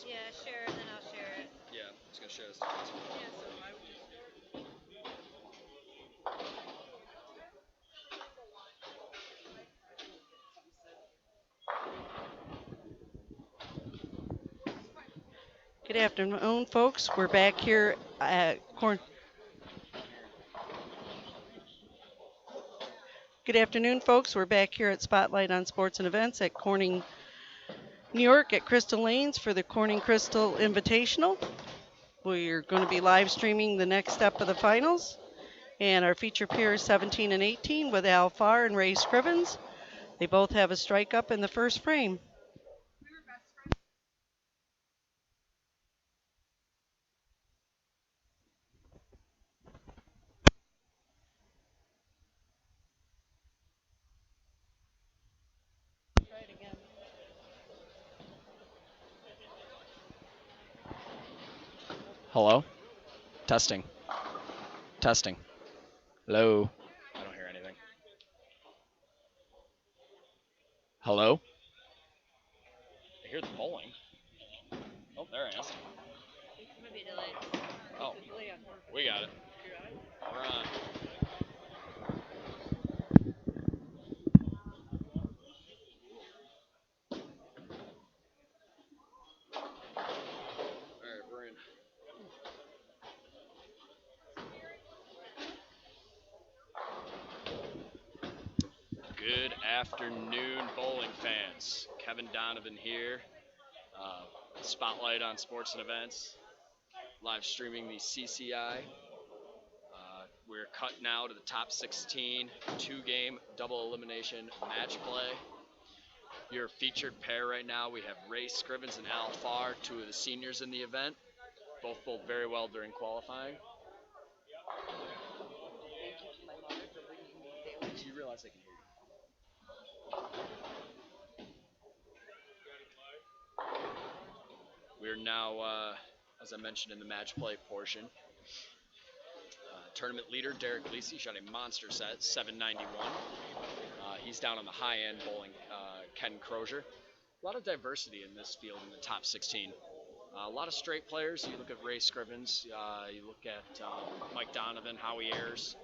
Yeah, share it, and then I'll share it. Yeah, I'm just gonna share this to Facebook. Good afternoon, folks. We're back here at Corn. Good afternoon, folks. We're back here at Spotlight on Sports and Events at Corning, New York, at Crystal Lanes for the Corning Crystal Invitational. We're going to be live streaming the next step of the finals, and our feature pair is 17 and 18 with Al Farr and Ray Scrivens. They both have a strike up in the first frame. Try it again. Hello? Testing. Testing. Hello? I don't hear anything. Hello? I hear the bowling. Oh, there I am. It's gonna be delayed. Oh, we got it. We're on. Alright, we're in. Good afternoon, bowling fans. Kevin Donovan here. Spotlight on Sports and Events. Live streaming the CCI. We're cut now to the top 16, two-game double elimination match play. Your featured pair right now, we have Ray Scrivens and Al Farr, two of the seniors in the event. Both bowled very well during qualifying. Do you realize I can hear you? We're now, as I mentioned in the match play portion, tournament leader Derek Lisi shot a monster set, 791. He's down on the high end bowling Ken Crozier. A lot of diversity in this field in the top 16. A lot of straight players. You look at Ray Scrivens, you look at Mike Donovan, Howie Ayers,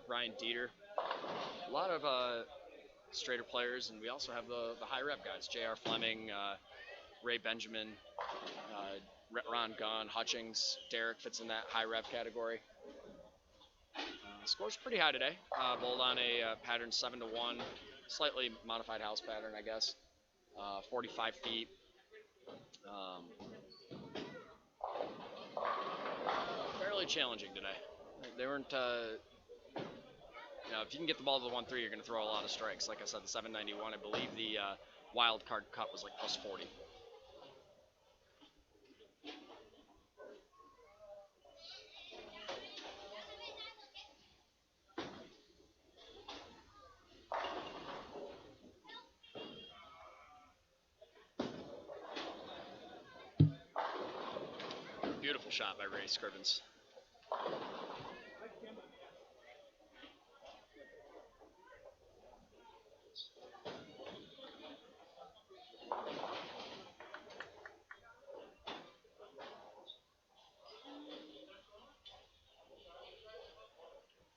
Ryan Dieter. A lot of straighter players, and we also have the high rep guys, J.R. Fleming, Ray Benjamin, Ron Gunn, Hutchings. Derek fits in that high rep category. Score's pretty high today. Bowled on a pattern 7 to 1, slightly modified house pattern, I guess. 45 feet. Fairly challenging today. They weren't. If you can get the ball to the 1-3, you're going to throw a lot of strikes. Like I said, the 791, I believe the wild card cut was like plus 40. Beautiful shot by Ray Scrivens.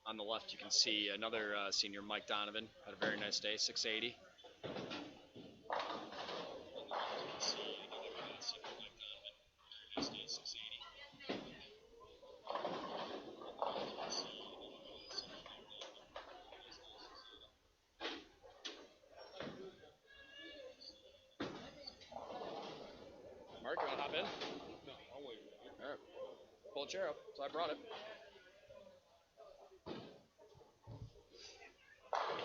On the left, you can see another senior, Mike Donovan, had a very nice day, 680. Mark, you want to hop in? No, I'll wait. All right. Pull a chair up, so I brought it.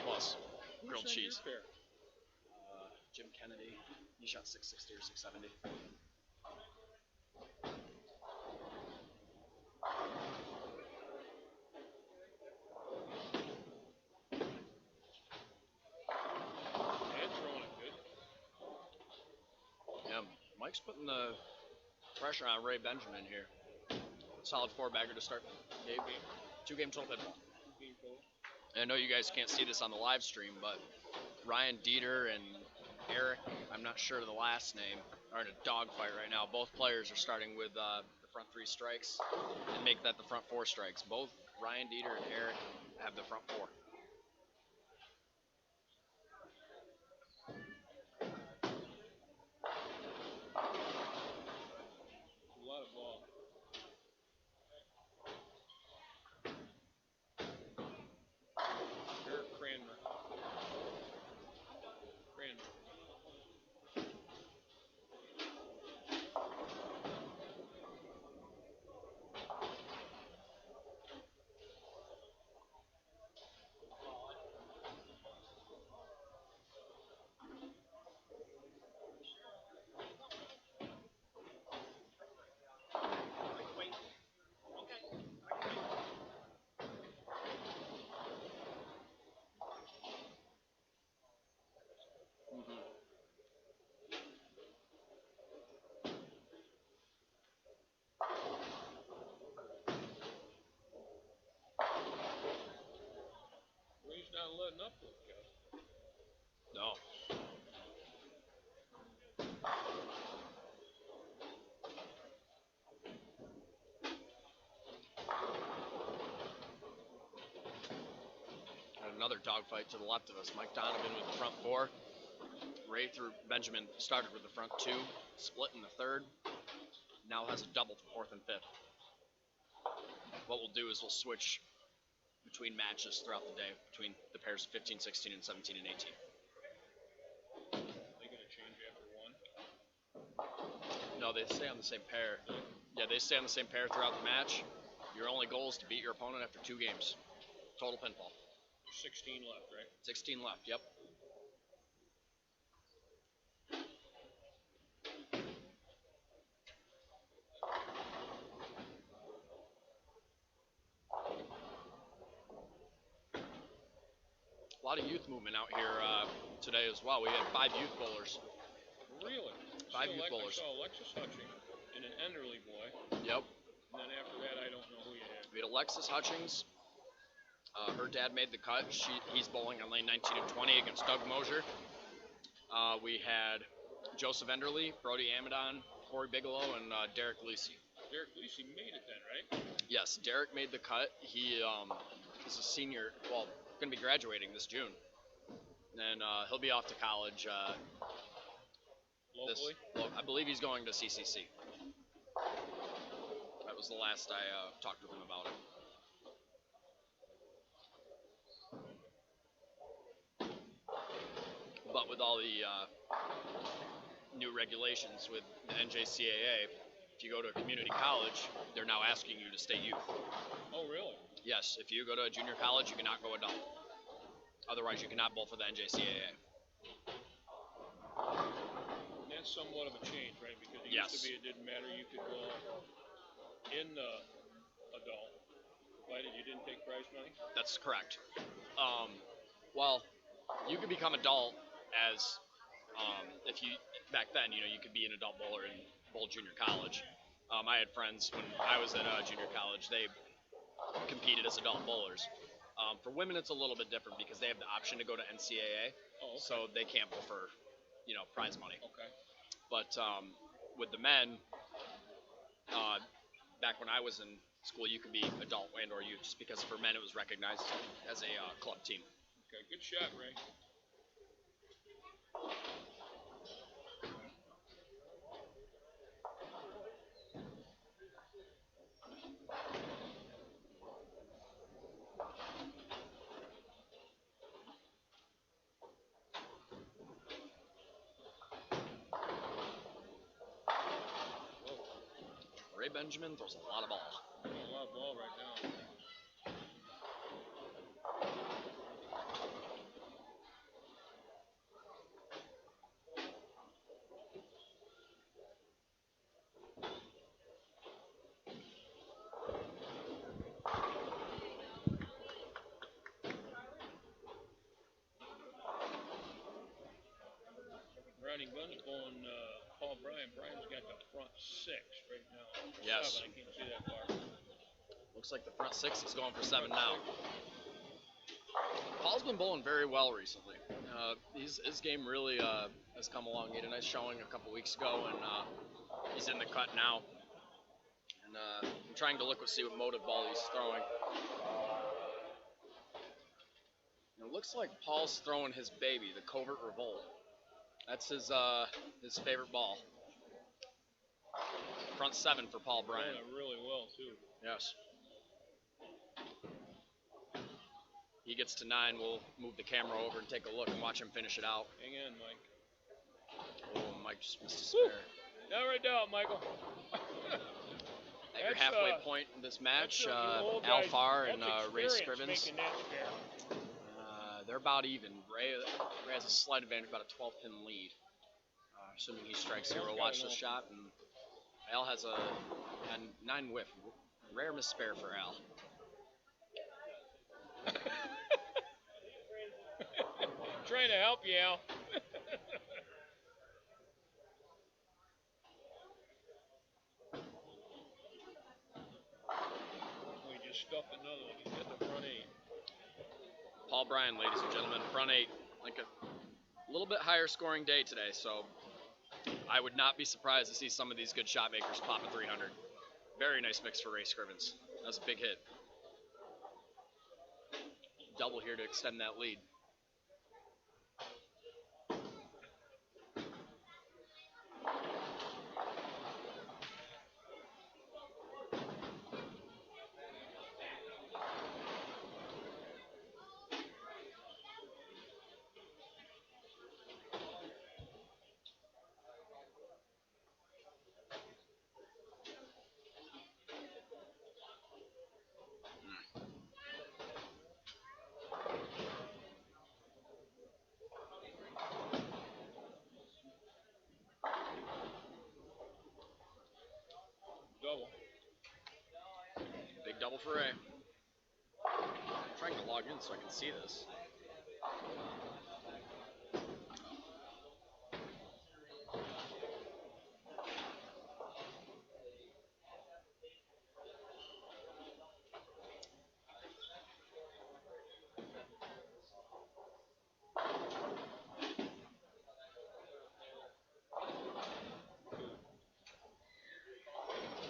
Plus, grilled cheese. Jim Kennedy, he shot 660 or 670. Yeah, Mike's putting the pressure on Ray Benjamin here. Solid four-bagger to start Dave. Two-game total pinball. And I know you guys can't see this on the live stream, but Ryan Dieter and Eric, I'm not sure of the last name, are in a dogfight right now. Both players are starting with the front 3 strikes and make that the front 4 strikes. Both Ryan Dieter and Eric have the front 4. A lot of ball. Eric Cranmer. He's not letting up with you. No. And another dogfight to the left of us. Mike Donovan with the front 4. Ray through Benjamin started with the front 2, split in the 3rd. Now has a double for 4th and 5th. What we'll do is we'll switch between matches throughout the day, between the pairs of 15, 16, and 17 and 18. Are they going to change after 1? No, they stay on the same pair. Yeah, they stay on the same pair throughout the match. Your only goal is to beat your opponent after 2 games. Total pinfall. There's 16 left, right? 16 left, yep. A lot of youth movement out here today as well. We had 5 youth bowlers. Really? 5 youth bowlers. I saw Alexis Hutchings and an Enderley boy. Yep. And then after that, I don't know who you had. We had Alexis Hutchings. Her dad made the cut. He's bowling on lane 19 and 20 against Doug Mosier. We had Joseph Enderley, Brody Amadon, Corey Bigelow, and Derek Lisi. Derek Lisi made it then, right? Yes, Derek made the cut. He is a senior, well, going to be graduating this June. And he'll be off to college. Locally? I believe he's going to CCC. That was the last I talked with him about it. But with all the new regulations with the NJCAA, if you go to a community college, they're now asking you to stay youth. Oh, really? Yes, if you go to a junior college, you cannot go adult. Otherwise, you cannot bowl for the NJCAA. And that's somewhat of a change, right? Because it Yes. used to be it didn't matter. You could go in the adult, provided you didn't take prize money. That's correct. Well, you could become adult as if you back then, you know, you could be an adult bowler and bowl junior college. I had friends when I was at junior college; they competed as adult bowlers. For women, it's a little bit different because they have the option to go to NCAA, Oh, okay. so they can't bowl for, you know, prize money. Okay. But with the men, back when I was in school, you could be adult and or youth, just because for men it was recognized as a club team. Okay. Good shot, Ray. Ray Benjamin throws a lot of ball. A lot of ball right now. Ronnie Gunn's bowling Paul Bryan. Bryan's got the front 6 right now. Yes. 7, I can't see that far. Looks like the front 6 is going for 7 now. Paul's been bowling very well recently. His game really has come along. He had a nice showing a couple weeks ago, and he's in the cut now. And I'm trying to look and see what motive ball he's throwing. And it looks like Paul's throwing his baby, the Covert Revolt. That's his favorite ball. Front 7 for Paul Bryan. Doing it really well too. Yes. He gets to 9. We'll move the camera over and take a look and watch him finish it out. Hang on, Mike. Oh, Mike just missed a spare. Now right down, Michael. At your halfway point in this match, Al Farr and Ray Scrivens. Making that spare. They're about even. Ray has a slight advantage, about a 12-pin lead. Assuming he strikes here, we'll watch the shot. And Al has a 9 whiff. Rare miss spare for Al. Trying to help you, Al. We just stuffed another one. He's got the front 8. Paul Bryan, ladies and gentlemen, front 8. Like a little bit higher scoring day today, so I would not be surprised to see some of these good shot makers pop a 300. Very nice mix for Ray Scrivens. That was a big hit. Double here to extend that lead. Double. Big double for Ray. I'm trying to log in so I can see this.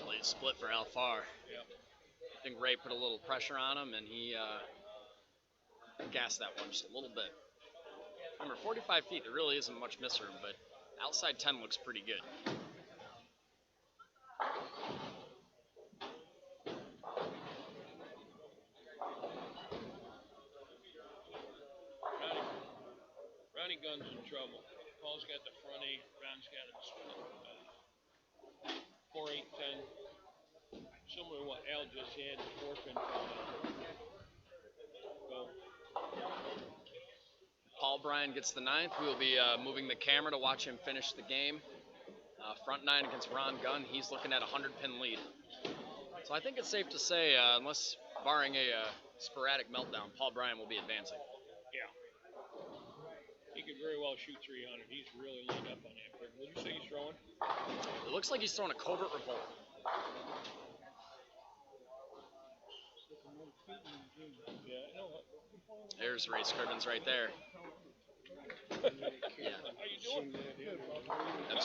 Lead split for Al Farr. Yep. I think Ray put a little pressure on him, and he gassed that one just a little bit. Remember, 45 feet, there really isn't much miss room, but outside 10 looks pretty good. Ronnie Gunn's in trouble. Paul's got the front 8. Ron's got it split. 4, 8, 10. Similar to what Al just had, the 4-pin. Go. Paul Bryan gets the 9th. We will be moving the camera to watch him finish the game. Front 9 against Ron Gunn. He's looking at a 100-pin lead. So I think it's safe to say, unless barring a sporadic meltdown, Paul Bryan will be advancing. Yeah. He could very well shoot 300. He's really lined up on that. What did you say he's throwing? It looks like he's throwing a Covert Revolt. Yeah, I know. There's Ray Scrivens right there. Yeah. How you doing?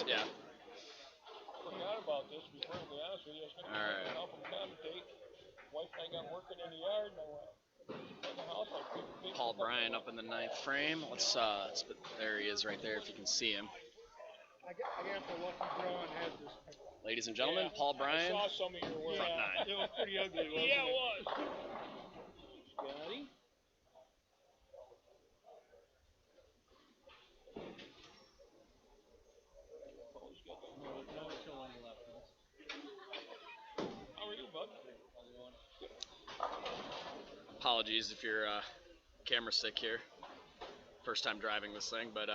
Yeah. Forgot about this, to be perfectly honest with you. I was going to All right. help him commentate. Wife and I got working in the yard, and I went in the house. Paul Bryan up in the 9th frame. Let's put, there he is right there if you can see him. I got the lucky draw and had this. Ladies and gentlemen, Yeah, Paul Bryan, I saw some of your work. front 9. It was pretty ugly, wasn't Yeah, it it? was. Scotty? How are you, bud? Apologies if you're camera sick here. First time driving this thing, but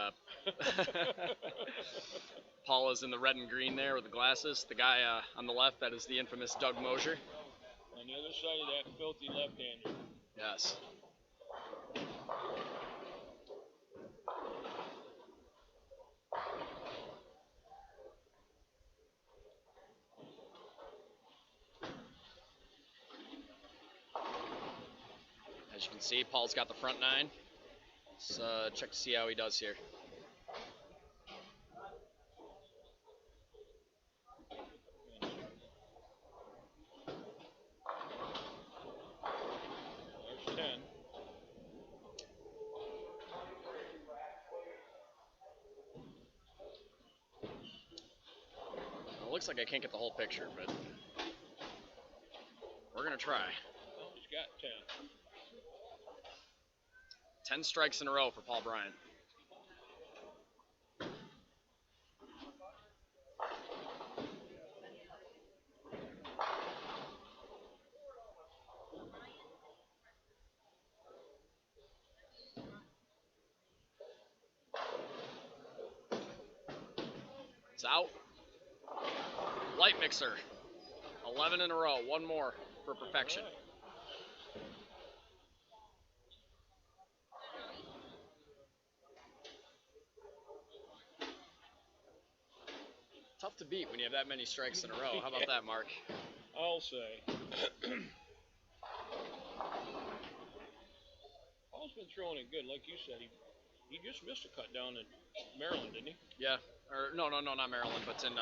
Paul is in the red and green there with the glasses. The guy on the left, that is the infamous Doug Mosier. On the other side of that filthy left-hander. Yes. As you can see, Paul's got the front 9. Let's check to see how he does here. looks like I can't get the whole picture, but we're gonna try. Oh, he's got 10. 10 strikes in a row for Paul Bryant. It's out. Light mixer. 11 in a row. One more for perfection. All right. Tough to beat when you have that many strikes in a row. How about that, Mark? I'll say. Paul's been throwing it good, like you said. He just missed a cut down in Maryland, didn't he? Yeah. Or no, not Maryland, but in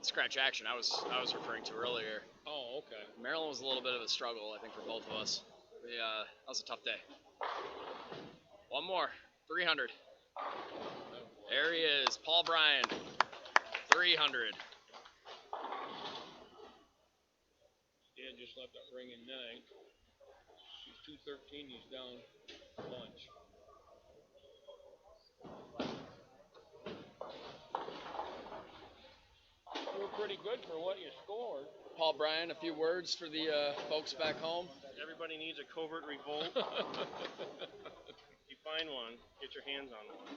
scratch action. I was referring to earlier. Oh, okay. Maryland was a little bit of a struggle, I think, for both of us. That was a tough day. One more. 300. There he is, Paul Bryant. 300. Dan just left that ring in 9. He's 213. He's down a bunch. You were pretty good for what you scored. Paul Bryant, a few words for the folks back home. Everybody needs a covert revolt. If you find one, get your hands on one.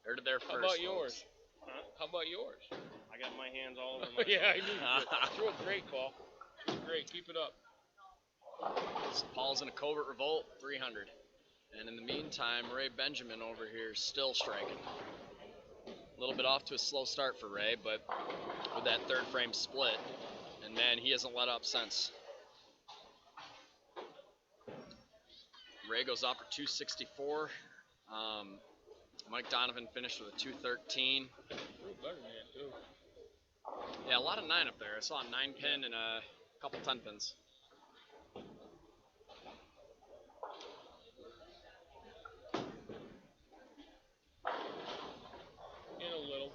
Heard it there first. How about folks. yours? Huh? How about yours? I got my hands all over my. Yeah, I knew you did. Threw it great, Paul. Threw it great. Keep it up. Paul's in a covert revolt, 300. And in the meantime, Ray Benjamin over here is still striking. A little bit off to a slow start for Ray, but with that third frame split, and man, he hasn't let up since. Ray goes off for 264. Mike Donovan finished with a 213. Threw better than that, too. Yeah, a lot of 9 up there. I saw a 9 pin and a couple 10 pins. In a little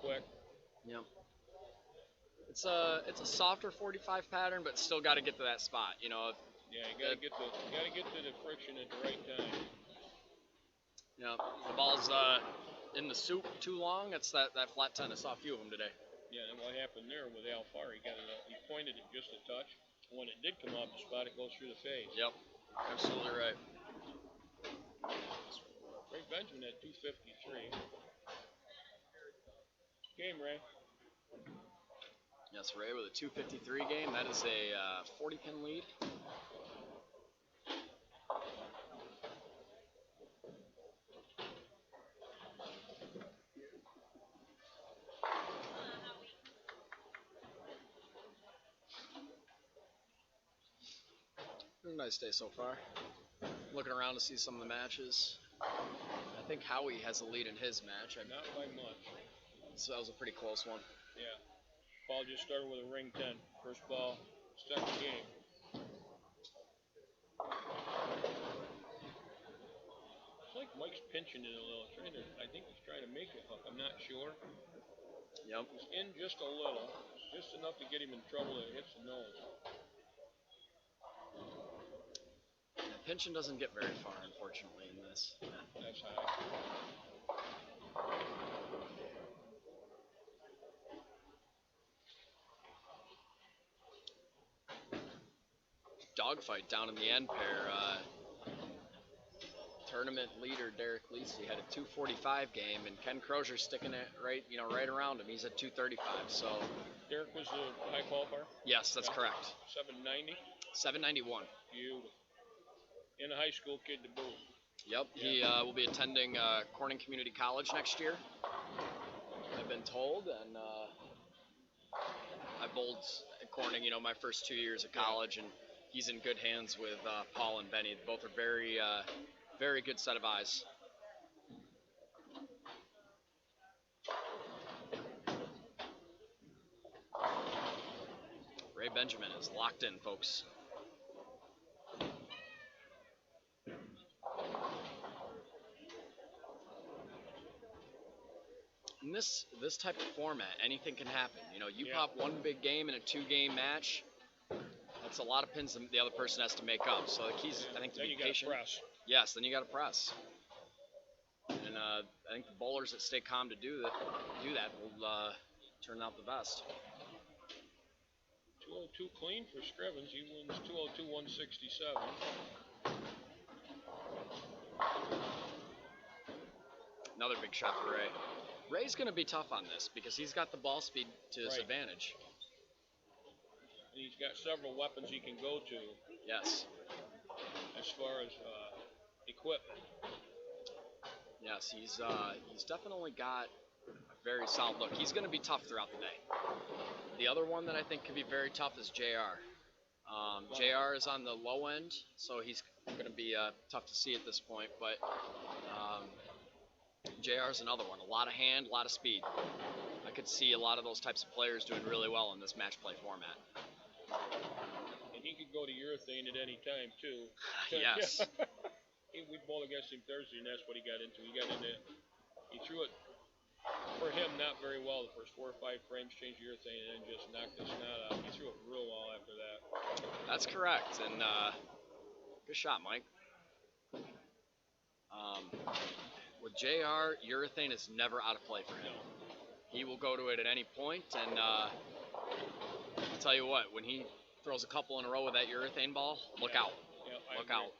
quick. Yep. It's a softer 45 pattern, but still got to get to that spot. You know, Yeah, you gotta get to the friction at the right time. yeah. The ball's in the soup too long. It's that flat 10. I saw a few of them today. Yeah, and what happened there with Alfaro, he pointed it just a touch. When it did come off the spot, it goes through the face. Yep, absolutely right. Ray Benjamin at 253. Game, Ray. Yes, Ray with a 253 game. That is a 40 pin lead. Nice day so far. Looking around to see some of the matches. I think Howie has the lead in his match. Not by much. So that was a pretty close one. Yeah. Paul just started with a ring 10. First ball, second game. It's like Mike's pinching it a little. I think he's trying to make a hook. I'm not sure. Yep. He's in just a little. Just enough to get him in trouble that it hits the nose. Pinchin doesn't get very far, unfortunately, in this. That's high. Dogfight down in the end pair. Tournament leader Derek Lisi had a 245 game, and Ken Crozier sticking it right around him. He's at 235. So Derek was the high qualifier. yes, that's correct. 790. 791. Beautiful. And a high school kid to boot. Yep, he will be attending Corning Community College next year, I've been told, and I bowled at Corning, my first 2 years of college, and he's in good hands with Paul and Benny. Both are very, very good set of eyes. Ray Benjamin is locked in, folks. In this type of format, anything can happen. You know, you Yeah. pop one big game in a 2-game match. That's a lot of pins the other person has to make up. So the key's, I think, to Then be you got to patient. press. Yes, then you got to press. And I think the bowlers that stay calm to do that will turn out the best. 202 clean for Scrivens. He wins 202-167. Another big shot for Ray. Ray's going to be tough on this because he's got the ball speed to his Right. advantage. And he's got several weapons he can go to Yes. as far as equipment. Yes, he's definitely got a very solid look. He's going to be tough throughout the day. The other one that I think could be very tough is JR. JR is on the low end, so he's going to be tough to see at this point. But JR is another one. A lot of hand, a lot of speed. I could see a lot of those types of players doing really well in this match play format. And he could go to urethane at any time, too. Yes. We bowled against him Thursday, and that's what he got into. He threw it, for him, not very well the first 4 or 5 frames, changed urethane, and then just knocked the snot out. He threw it real well after that. That's correct, and good shot, Mike. With JR, urethane is never out of play for him. He will go to it at any point, and I'll tell you what, when he throws a couple in a row with that urethane ball, look out. Yeah, I Look agree. out.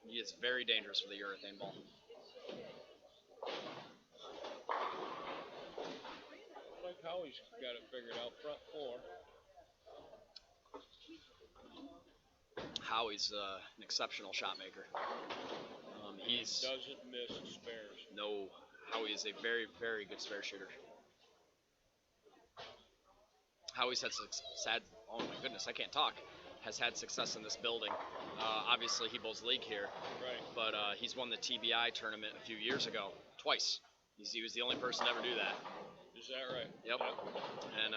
He is very dangerous with a urethane ball. Mike Howie's got it figured out, front 4. Howie's an exceptional shot maker. He's Doesn't miss spares. no. Howie is a very, very good spare shooter. Howie's had oh my goodness, I can't talk. Has had success in this building. Obviously, he bowls league here, Right. but he's won the TBI tournament a few years ago, twice. He was the only person to ever do that. Is that right? Yep. And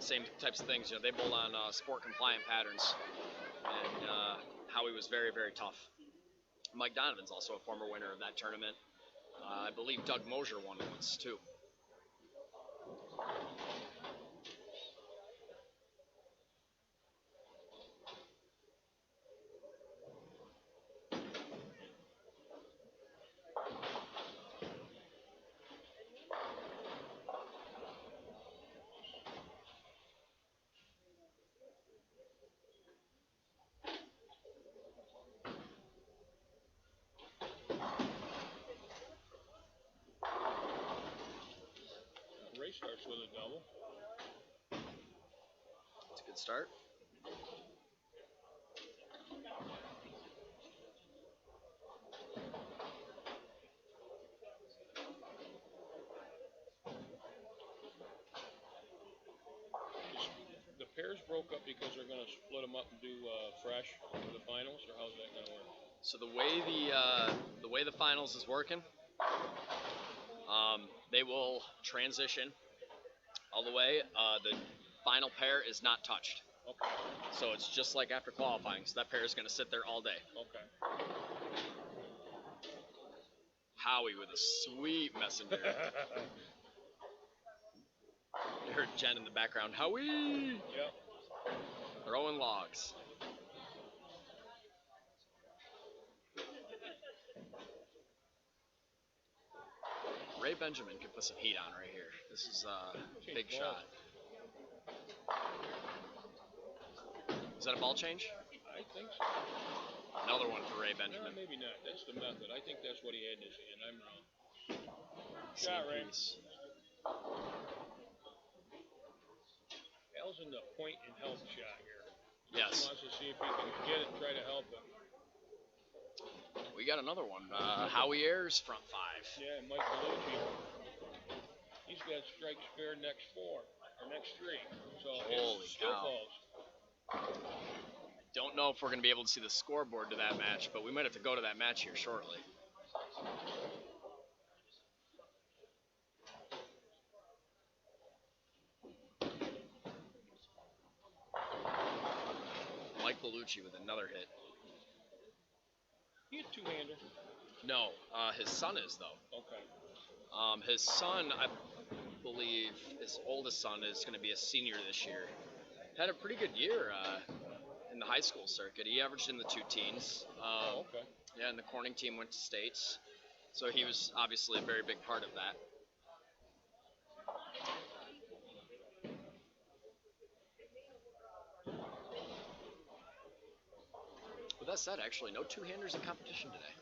same types of things. You know, they bowl on sport compliant patterns, and Howie was very, very tough. Mike Donovan's also a former winner of that tournament. I believe Doug Mosier won once too. Ray starts with a double. It's a good start. The pairs broke up because they're going to split them up and do fresh for the finals, or how's that going to work? So the way the finals is working, they will transition all the way. The final pair is not touched, Okay. so it's just like after qualifying. So that pair is going to sit there all day. Okay. Howie with a sweet messenger. You heard Jen in the background. Howie Yep. throwing logs. Ray Benjamin could put some heat on right here. This is a big Change shot. Is that a ball change? I think so. Another one for Ray No, Benjamin. maybe not. That's the method. I think that's what he had in his hand. I'm wrong. Same Shot, Ray. piece. Al's in the point and help shot here. Yes. He wants to see if he can get it and try to help him. We got another one. Howie Ayers, front 5. Yeah, and Mike Bellucci. He's got strike spare next 4, or next 3. So Holy it's still cow. close. Don't know if we're going to be able to see the scoreboard to that match, but we might have to go to that match here shortly. Mike Bellucci with another hit. He had two-hander. No, his son is though. Okay. His son, I believe, his oldest son is going to be a senior this year. Had a pretty good year in the high school circuit. He averaged in the 2 teens. Okay. Yeah, and the Corning team went to states, so he was obviously a very big part of that. With that said, actually, no two-handers in competition today.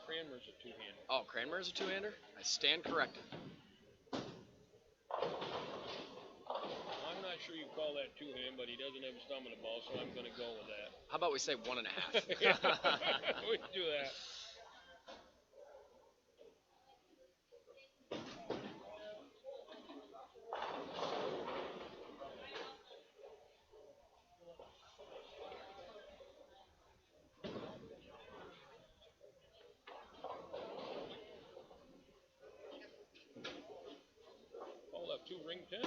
Cranmer's a two-hander. Oh, Cranmer is a two-hander? I stand corrected. I'm not sure you call that two-hand, but he doesn't have his thumb in the ball, so I'm going to go with that. How about we say 1.5? Yeah, we can do that. Paul left 2 ring 10.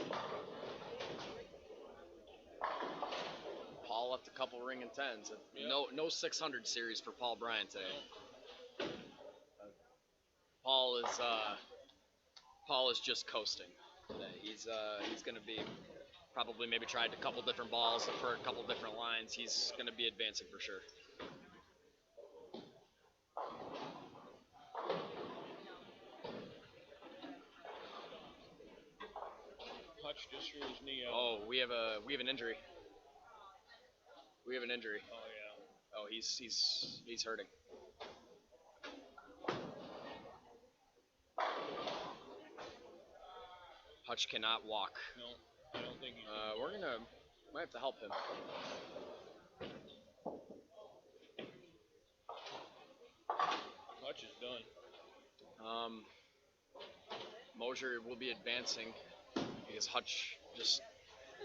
Paul left a couple ring and 10s. Yeah. No 600 series for Paul Bryant today. Paul is just coasting today. He's going to be probably maybe tried a couple different balls for a couple different lines. He's going to be advancing for sure. Hutch just threw his knee out. Oh, we have an injury. We have an injury. Oh, yeah. Oh, he's hurting. Hutch cannot walk. No, I don't think he Might have to help him. Hutch is done. Mosier will be advancing because Hutch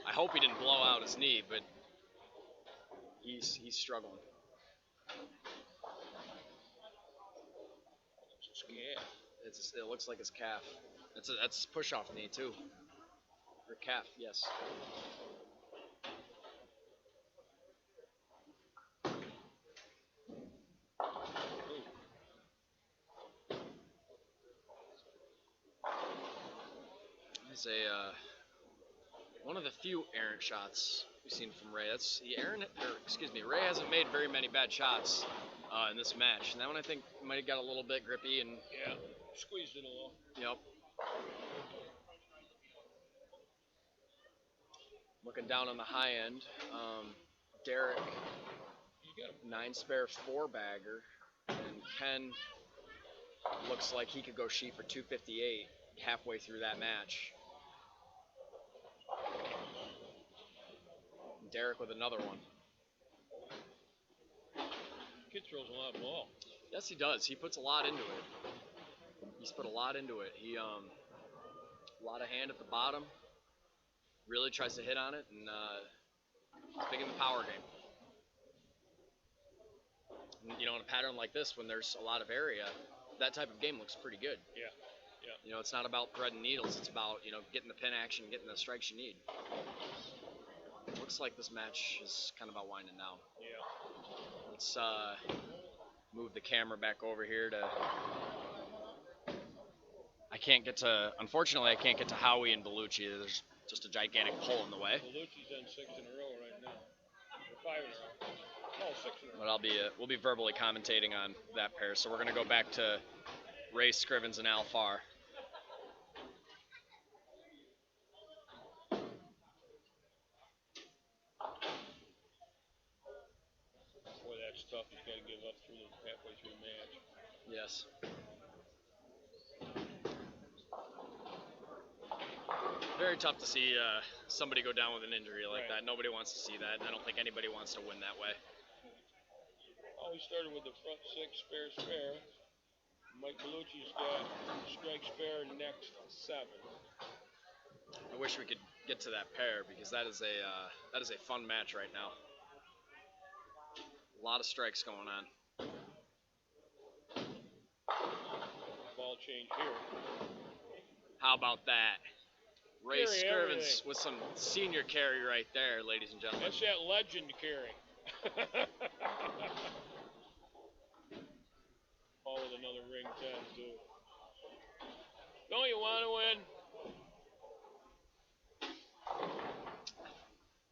I hope he didn't blow out his knee, but he's struggling. It's calf. It looks like his calf. That's push off knee too. Or calf, yes. It's one of the few errant shots we've seen from Ray. Ray hasn't made very many bad shots in this match, and that one I think might have got a little bit grippy and Yeah, squeezed it a little. Yep. Looking down on the high end, Derek, You got him. 9 spare 4-bagger, and Ken looks like he could go sheet for 258 halfway through that match. Derek with another one. Kid throws a lot of ball. Yes, he does. He puts a lot into it. He's put a lot into it. He a lot of hand at the bottom. Really tries to hit on it, and he's big in the power game. And, in a pattern like this, when there's a lot of area, that type of game looks pretty good. Yeah. It's not about threading needles. It's about getting the pin action, getting the strikes you need. Looks like this match is kind of about winding down. Yeah. Let's move the camera back over here to. Unfortunately, I can't get to Howie and Bellucci. There's just a gigantic pole in the way. Bellucci's done 6 in a row right now. Or 5 in a row. No, 6 in a row. But we'll be verbally commentating on that pair. So we're gonna go back to Ray Scrivens and Al Farr. Boy, that's tough. He's got to give up halfway through the match. Yes. Very tough to see somebody go down with an injury like Right. that. Nobody wants to see that. I don't think anybody wants to win that way. Oh, we started with the front 6 spare. Mike Bellucci's got strike spare next 7. I wish we could get to that pair because that is a fun match right now. A lot of strikes going on. Ball change here. How about that? Ray Carry Scrivens everything. with some senior carry right there, ladies and gentlemen. That's that legend carry. Paul with another ring 10 too. know you want to win.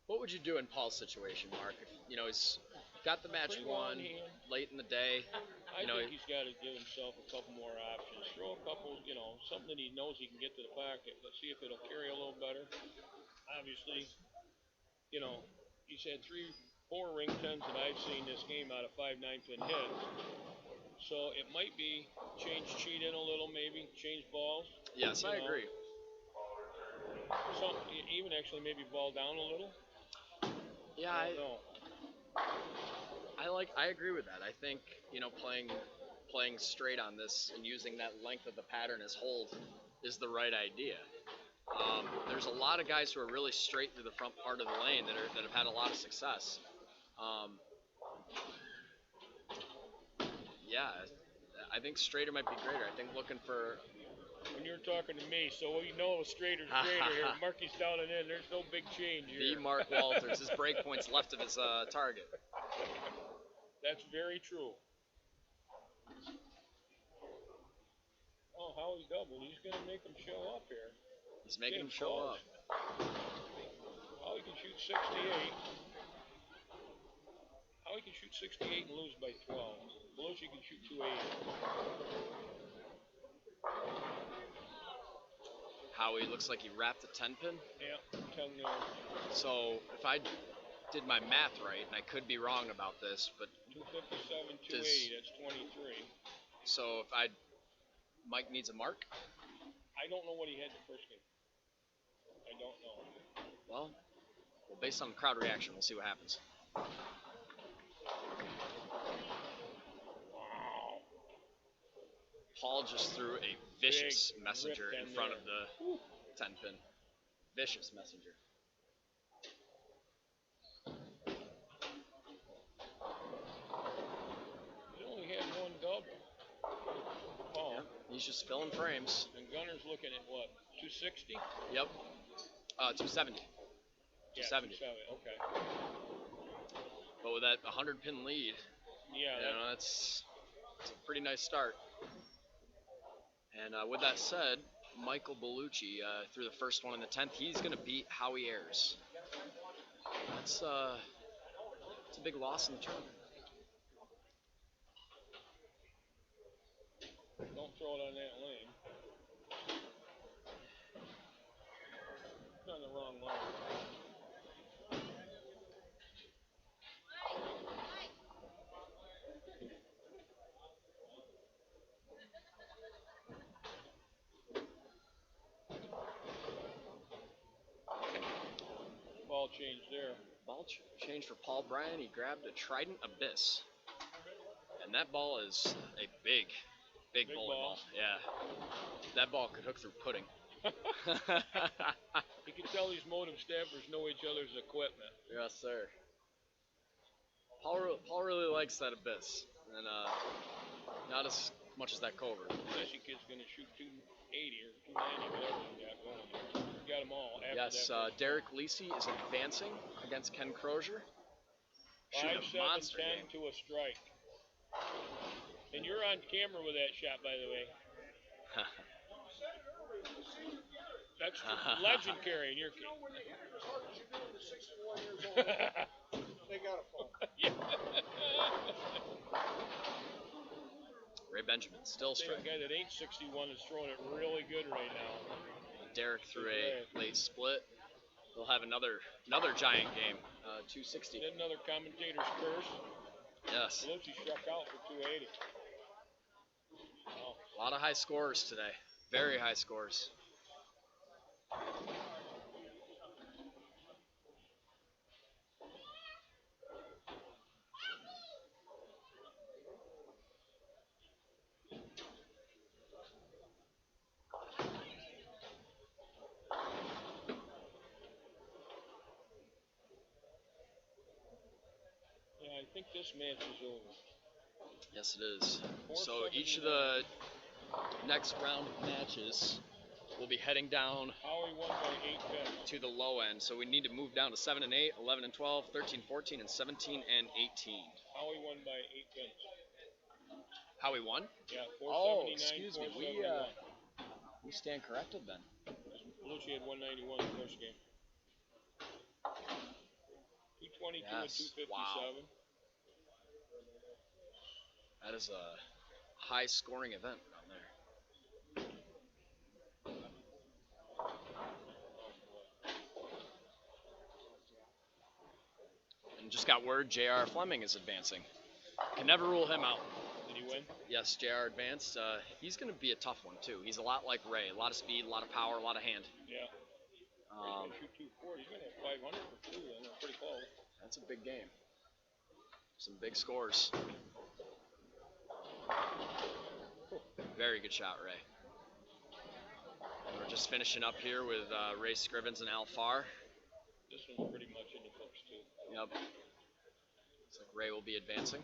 What would you do in Paul's situation, Mark? If, he's got the match Pretty well won in hand. late in the day. I You know, think he's got to give himself a couple more options. Throw a couple, something that he knows he can get to the pocket. Let's see if it'll carry a little better. Obviously, he's had 3-4 ring pins that I've seen this game out of 5 9-pin hits. So it might be change cheat in a little, maybe change balls. Yes, I agree. Some even actually maybe ball down a little. Yeah, I don't know. I agree with that. I think playing straight on this and using that length of the pattern as hold is the right idea. There's a lot of guys who are really straight through the front part of the lane that have had a lot of success. Yeah, I think straighter might be greater. I think looking for. When you're talking to me, so we know a straighter's greater here. Marky's down and in. There's no big change here. The Mark Walters. His break point's left of his target. That's very true. Oh, Howie doubled. He's going to make him show up here. He's making him show up. Howie can shoot 68. Howie can shoot 68 and lose by 12. Belushi can shoot 280. Howie looks like he wrapped a 10-pin. Yeah, 10 there. So if I did my math right, and I could be wrong about this, but 257, 280, that's 23. So if Mike needs a mark? I don't know what he had the first game. I don't know. Well, based on the crowd reaction, we'll see what happens. Wow. Paul just threw a vicious Big messenger rip in in front there. of the 10-pin. Vicious messenger. He only had one double. Paul. Yeah, he's just filling frames. And Gunner's looking at what? 260? Yep. 270. Yeah, 270. 270. Okay. But with that 100-pin lead, Yeah. that's a pretty nice start. And with that said, Michael Belushi threw the first one in the 10th. He's going to beat Howie Ayers. It's a big loss in the tournament. Don't throw it on that lane. It's on the wrong line. Ball change there. Ball change for Paul Bryan. He grabbed a Trident Abyss. And that ball is a big bowling ball. Yeah. That ball could hook through pudding. You can tell these modem staffers know each other's equipment. Yes, sir. Paul really likes that Abyss. And not as much as that Covert. Jesse kid's going to shoot 280 or 290, whatever he got going. He's got them all. After Yes, that Derek Lisi is advancing against Ken Crozier. Shooting 5, a 7, monster 10 game. to a strike. And you're on camera with that shot, by the way. That's legend carrying your kid. When you hit it as hard as you did at 61 years old, they got a phone. Ray Benjamin still Say a striking. guy that ain't 61 is throwing it really good right now. Derek threw a late split. They'll have another giant game. 260. Did another commentator's curse. Yes. Belushi struck out for 280. Wow. A lot of high scores today. Very high scores. Yeah, I think this match is over. Yes, it is. So each of the next round of matches will be heading down Howie won by 8 pins. to the low end. So we need to move down to 7 and 8, 11 and 12, 13, 14, and 17 and 18. Howie won by 8 pins. How we won? Yeah, 479, Oh, excuse me. 471. We stand corrected then. Belushi had 191 the first game. 222 and Yes, 257. wow. That is a high-scoring event down there. And just got word J.R. Fleming is advancing. Can never rule him out. Did he win? Yes, J.R. advanced. He's going to be a tough one, too. He's a lot like Ray. A lot of speed, a lot of power, a lot of hand. Yeah. He's going to shoot 240. He's going to have 500 for two. I know, pretty close. That's a big game. Some big scores. Very good shot, Ray. And we're just finishing up here with Ray Scrivens and Al Farr. This one's pretty much in the books, too. Yep. Looks like Ray will be advancing.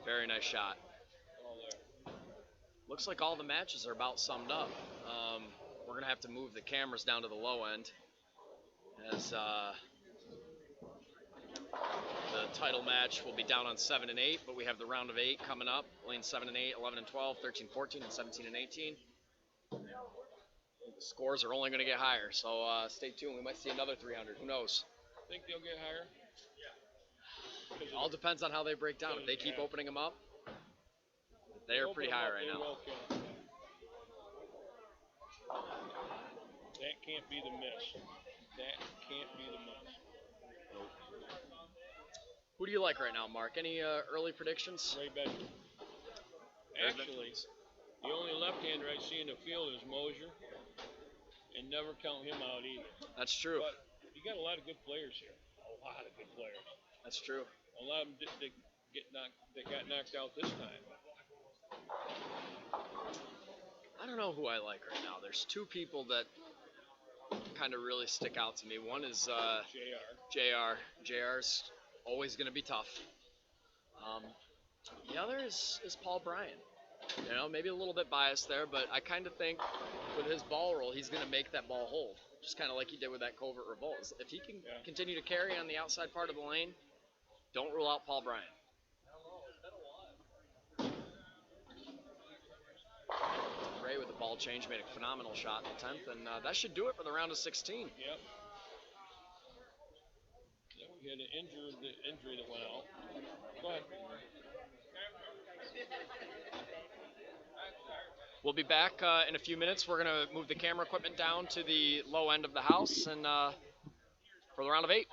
Very nice shot. All there. Looks like all the matches are about summed up. We're going to have to move the cameras down to the low end as the title match will be down on 7 and 8, but we have the round of 8 coming up. Lanes 7 and 8, 11 and 12, 13, 14, and 17 and 18. The scores are only going to get higher, so stay tuned. We might see another 300. Who knows? Think they'll get higher? It all depends on how they break down. If they keep opening them up, they're pretty high right now. Well can. That can't be the miss. That can't be the miss. Who do you like right now, Mark? Any early predictions? Ray Bedford. Actually, the only left-hander I see in the field is Mosier, and never count him out either. That's true. But you got a lot of good players here. A lot of good players. That's true. A lot of them that got knocked out this time. I don't know who I like right now. There's two people that kind of really stick out to me. One is JR. JR's always going to be tough. The other is Paul Bryan. You know, maybe a little bit biased there, but I kind of think with his ball roll, he's going to make that ball hold, just kind of like he did with that covert revolt. If he can continue to carry on the outside part of the lane, don't rule out Paul Bryan. Ray with the ball change made a phenomenal shot in the 10th, and that should do it for the round of 16. Yep. Yeah, we had an injury that went out. Go ahead. We'll be back in a few minutes. We're going to move the camera equipment down to the low end of the house and for the round of 8.